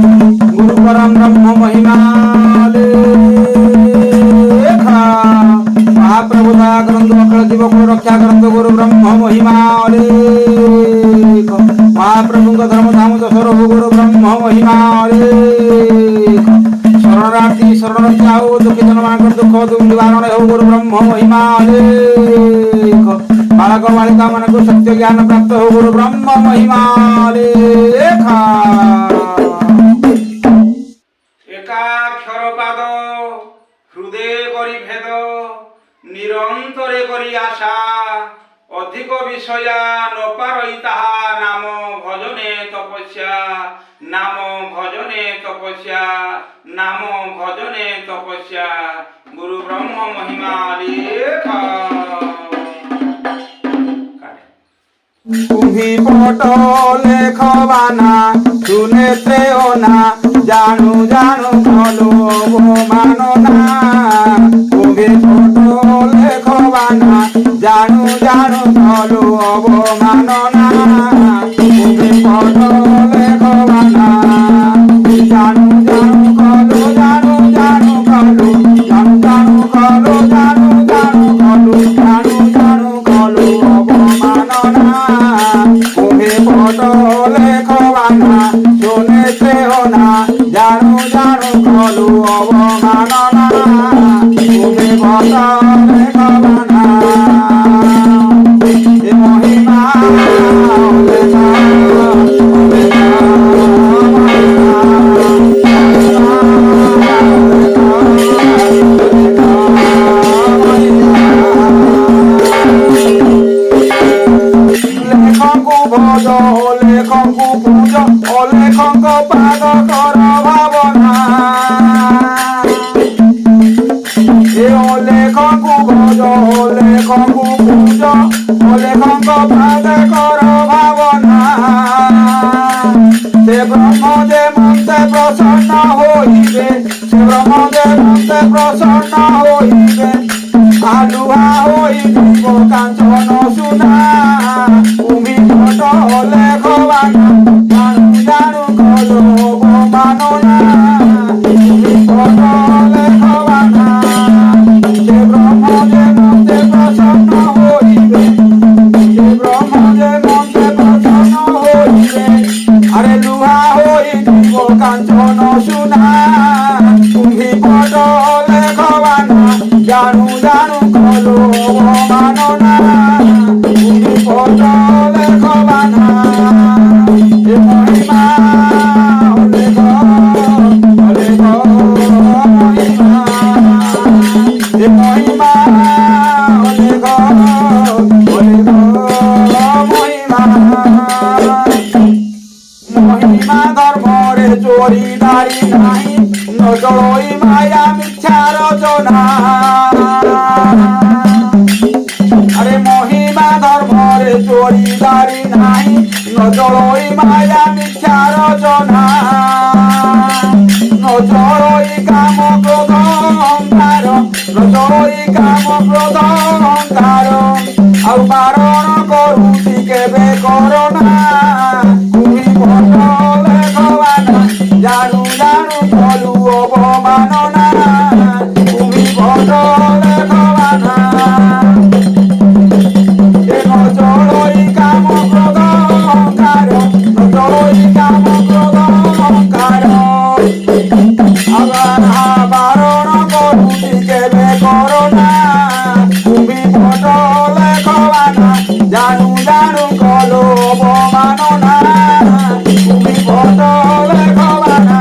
गुरु परम ब्रह्म महिमा लेखा महाप्रभु दया करंतु अखिल जीव को रक्षा करंतु गुरु ब्रह्म महिमा लेख महाप्रभु का धर्म धाम दशर हो गुरु ब्रह्म महिमा लेख शरणार्थी शरण जाओ दुखी जन मान दुख निवारण हो गुरु ब्रह्म महिमा लेख बालक बालिका मन को सत्य ज्ञान प्राप्त हो गुरु ब्रह्म महिमा लेखा एकाक्षर पाद हृदय करी भेद निरंतरे करी आशा अधिक विषया न पारई ताहा नाम भजने तपस्या नाम भजने तपस्या नाम भजने तपस्या गुरु ब्रह्म महिमा लेखा तुम्ही पट लेखबाना सुनेत्रे ओना जानू जानू भलो मानो ना तुम्ही पट लेखबाना जानू जानू भलो मानो ना तुम्ही पट लेखबाना जानू जानू भलो जानू जानू भलो जानू जानू भलो जानू जानू भलो जानू जानू भलो मानो ना लेखबाना सुनेत्रे होना जानू जानू भलो अवमानना तुम्हें बता लेखबाना महिमा भज लेखଙ୍କୁ ପୂଜ ଅଲେଖଙ୍କ ପାଦ କର ଭାବନା ଏ ଅଲେଖଙ୍କୁ ଭଜ ଅଲେଖଙ୍କୁ ପୂଜ ଅଲେଖଙ୍କ ପାଦ କର ଭାବନା ସେ ବ୍ରହ୍ମ ଯେ ମତେ ପ୍ରସନ୍ନ ହୋଇବେ ସେ ବ୍ରହ୍ମ ଯେ ମତେ ପ୍ରସନ୍ନ ହୋଇବେ ଆଲୁହା ହୋଇଯିବ କାଞ୍ଚନ ସୁନା তুমি পট লেখবানা জানু জানু কলো মানো না তুমি পট লেখবানা যে ব্রহ্ম যে মতে প্রসন্ন হইবে যে ব্রহ্ম যে মতে প্রসন্ন হইবে আরে লুহা হইব কাঞ্চন সুনা তুমি পট লেখবানা জানু জানু কলো মানো না তুমি পট लेखबाना ये महिमा लेख लेख महिमा ये महिमा लेख लेख महिमा महिमा धर्म रे चोरी दारी नाही न चलोई माया मिथ्या रचना अरे महिमा धर्म रे चोरी दारी नाही न चलोई माया मिथ्या रचना न चलोई काम क्रोध अहंकार न चलोई काम क्रोध अहंकार ଆଉ ବାରଣ କରୁଛି କେବେ କରନା তুমি ପଟ ଲେଖବାନା ଜାଣୁ ଜାଣୁ କଲୁ ଅବମାନନା তুমি ପଟ ଲେଖବାନା চলোই কাম ক্রোধ অহংকার চলোই কাম ক্রোধ অহংকার বারণ করুছি কেবে করোনা তুমি পট লেখবানা জানু জানু কলো অবমাননা তুমি পট লেখবানা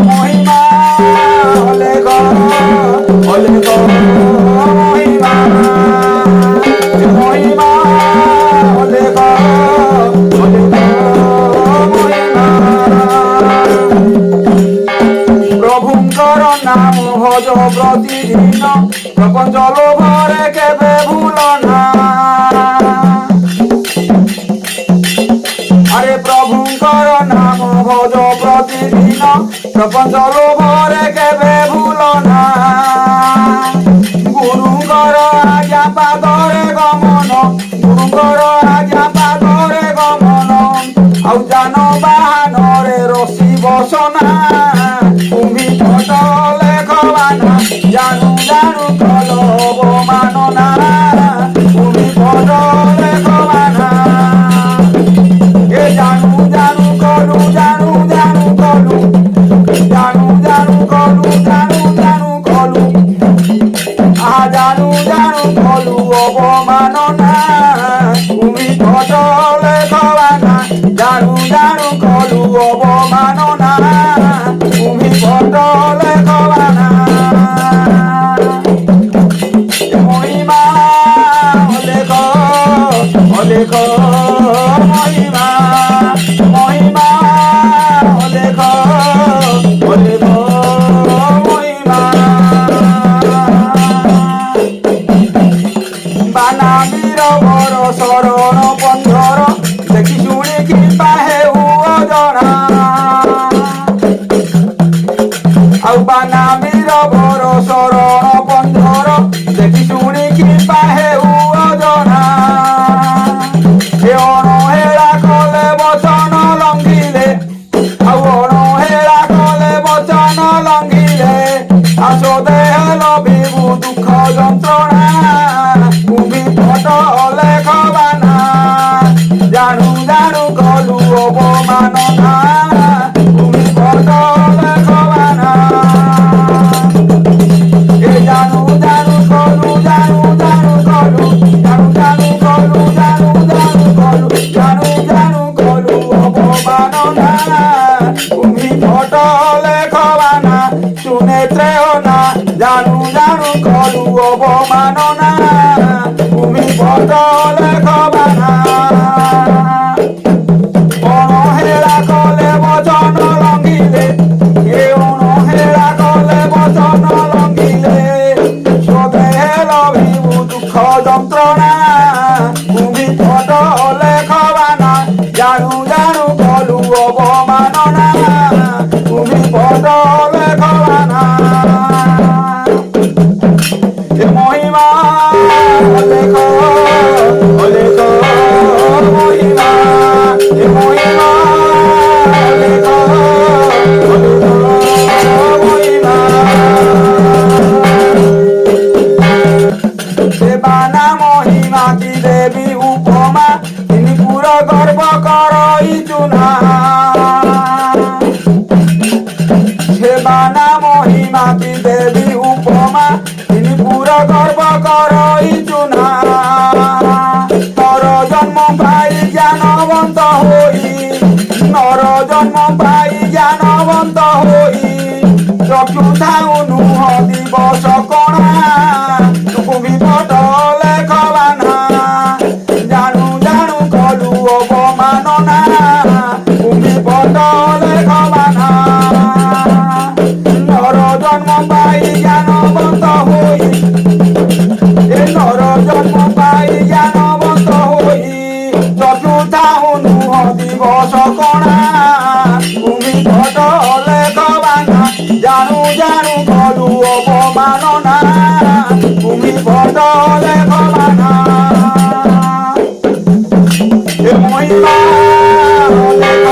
মহিমা লেখ লেখ महिमा लेख प्रभुंकर नाम भज प्रतिदिन प्रपंच लोभरे केबे भूलना अरे प्रभुंकर नाम भज प्रतिदिन प्रपंच लोभरे केबे भूलना गुरुंकर आज्ञा पादरे गमन गुरुंकर आज्ञा पादरे गमन आउ जान বানো বাহানরে রসি বসনা তুমি ফট লেখবানা জানু জানু কলো অবমাননা তুমি ফট লেখবানা এ জানু জানু কলু জানু জানু কলু জানু জানু কলু জানু জানু কলু জানু জানু কলু অবমাননা তুমি ফট লেখবানা জানু জানু কলু অবমাননা তুমি ফট লেখবানা মহিমা লেখ লেখ মহিমা মহিমা লেখ লেখ মহিমা বানাবীর বর শরণ বন্ধর দেখি শুଣିকি পাহে জনা ଆଉ ବାନାବୀର ବର ଶରଣ ବନ୍ଧର ଦେଖି ଶୁଣିକି ପାହେ ଜନା ଏ ଅଣହେଳା କଲେ ବଚନ ଲଙ୍ଘିଲେ ଆଉ ଅଣହେଳା କଲେ ବଚନ ଲଙ୍ଘିଲେ ଆସ ଦେହ ଲଭିବୁ ଦୁଃଖ ଯନ୍ତ୍ରଣା তুমি ফট লেখবানা জানু জানু কলু অবমাননা তুমি ফট লেখবানা এ জানু জানু কলু জানু জানু কলু জানু জানু কলু জানু জানু কলু জানু জানু কলু অবমাননা তুমি ফট লেখবানা শুনে ত্রেয় না জানু জানু কলু অবমাননা তুমি ফট লেখবানা অণহেলা কলে বচন লঙ্ঘিলে এ অণহেলা কলে বচন লঙ্ঘিলে স্বদেহে লভিবু দুঃখ যন্ত্রণা তুমি ফট লেখবানা জানু জানু কলু অবমাননা তুমি ফট লেখবানা এ মহিমা লেখ লেখ মহিমা এ মহিমা লেখ লেখ মহিমা সে বানা মহিমা কি দেবী উপমা তিনি পুর গর্ব করইছু না সে বানা মহিমা কি দেবী উপমা তিনি পুর গর্ব করইছু না নর জন্ম পাই জ্ঞানবন্ত হই নর জন্ম পাই জ্ঞানবন্ত হই চক্ষু থাউ নুহ দিবস কণা তুমি ফট লেখবানা জানু জানু কলু অবমাননা তুমি ফট লেখবানা নর জন্ম পাই জ্ঞানবন্ত হই এ নর জন্ম পাই জ্ঞানবন্ত হই চক্ষু থাউ নুহ দিবস কণা তুমি ফট লেখবানা জানু জানু কলু অবমাননা তুমি ফট লেখবানা এ মহিমা লেখ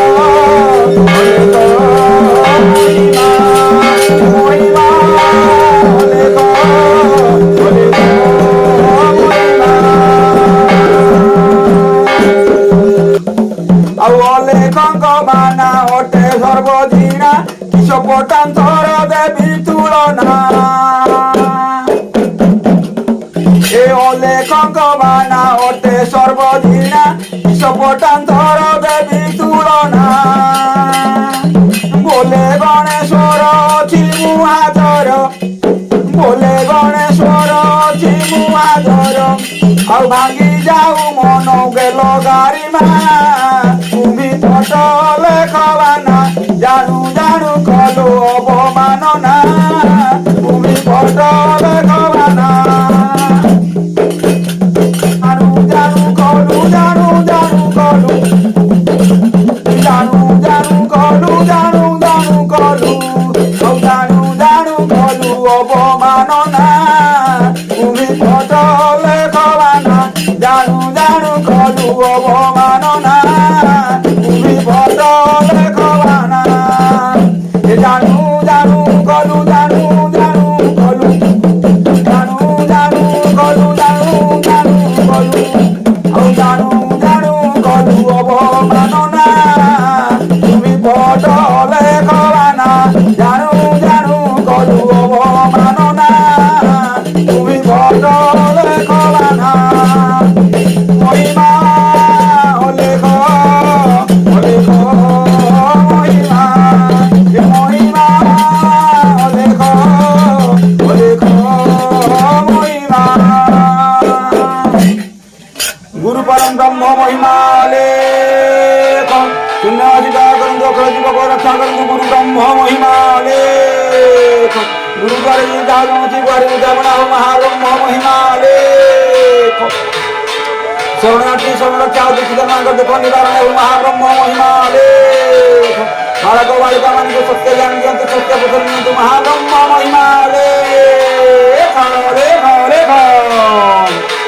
লেখ মহিমা মহিমা লেখ লেখ মহিমা ଆଉ ଅଲେଖଙ୍କ ବାନା ଅଟେ ସର୍ବଜିଣା କିଶ ପଟାନ୍ତର ଦେବୀ ତୁଳନା ଏ ଅଲେଖଙ୍କ ବାନା ଅଟେ ସର୍ବଜିଣା କିଶ ପଟାନ୍ତର ଦେବୀ ତୁଳନା ବୋଲେ ଗଣେଶ୍ୱର ଅଛି ମୁହାଜର ବୋଲେ ଗଣେଶ୍ୱର ଅଛି ମୁହାଜର ଆଉ ଭାଙ୍ଗି ଯାଉ ମନ ଗେଲ ଗାରିମା তুমি ফট লেখবানা জানু জানু কলু অবমাননা তুমি ফট লেখবানা জানু জানু কলু জানু জানু কলু জানু জানু কলু জানু জানু কলু জানু জানু কলু অবমাননা তুমি ফট লেখবানা জানু জানু কলু অবমাননা তুমি ফট सीता करंतु अखिल जीवक रक्षा करंतु गुरु ब्रह्म महिमा लेख गुरुद्वारे बना हो महाब्रह्म महिमा लेख शरणार्थी शरण रक्षा दुखित मांग दुख निवारण हो महाब्रह्म महिमा लेख बालक बालिका मान सत्य ज्ञान दियंतु सत्य पथ नियंतु महाब्रह्म